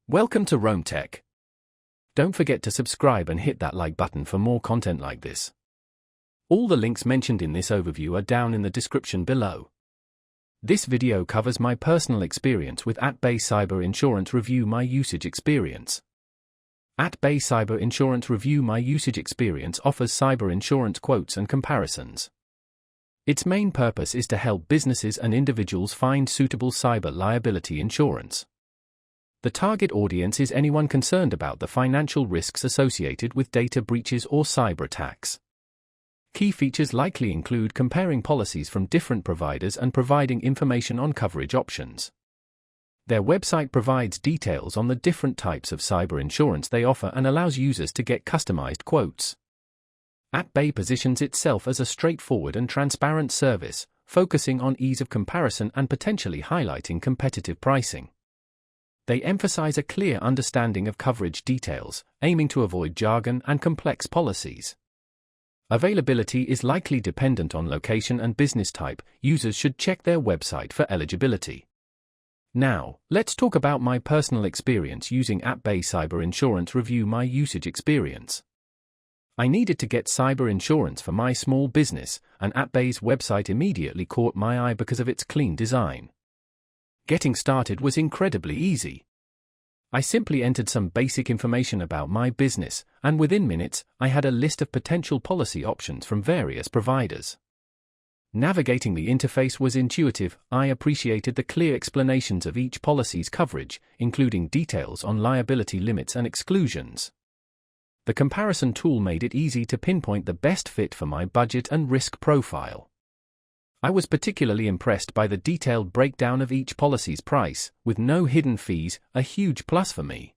Welcome to Rome Tech. Don't forget to subscribe and hit that like button for more content like this. All the links mentioned in this overview are down in the description below. This video covers my personal experience with AtBay Cyber Insurance Review My Usage Experience. AtBay Cyber Insurance Review My Usage Experience offers cyber insurance quotes and comparisons. Its main purpose is to help businesses and individuals find suitable cyber liability insurance. The target audience is anyone concerned about the financial risks associated with data breaches or cyber attacks. Key features likely include comparing policies from different providers and providing information on coverage options. Their website provides details on the different types of cyber insurance they offer and allows users to get customized quotes. AtBay positions itself as a straightforward and transparent service, focusing on ease of comparison and potentially highlighting competitive pricing. They emphasize a clear understanding of coverage details, aiming to avoid jargon and complex policies. Availability is likely dependent on location and business type. Users should check their website for eligibility. Now, let's talk about my personal experience using AtBay Cyber Insurance Review My Usage Experience. I needed to get cyber insurance for my small business, and AtBay's website immediately caught my eye because of its clean design. Getting started was incredibly easy. I simply entered some basic information about my business, and within minutes, I had a list of potential policy options from various providers. Navigating the interface was intuitive. I appreciated the clear explanations of each policy's coverage, including details on liability limits and exclusions. The comparison tool made it easy to pinpoint the best fit for my budget and risk profile. I was particularly impressed by the detailed breakdown of each policy's price, with no hidden fees, a huge plus for me.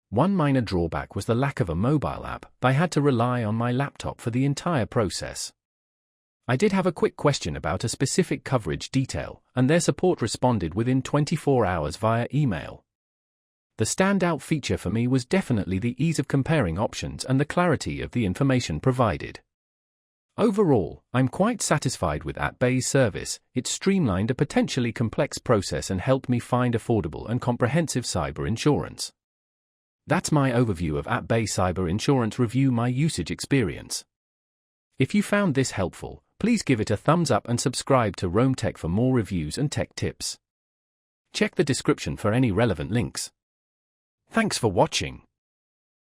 One minor drawback was the lack of a mobile app. I had to rely on my laptop for the entire process. I did have a quick question about a specific coverage detail, and their support responded within 24 hours via email. The standout feature for me was definitely the ease of comparing options and the clarity of the information provided. Overall, I'm quite satisfied with AtBay's service. It streamlined a potentially complex process and helped me find affordable and comprehensive cyber insurance. That's my overview of AtBay Cyber Insurance Review My Usage Experience. If you found this helpful, please give it a thumbs up and subscribe to Rome Tech for more reviews and tech tips. Check the description for any relevant links. Thanks for watching.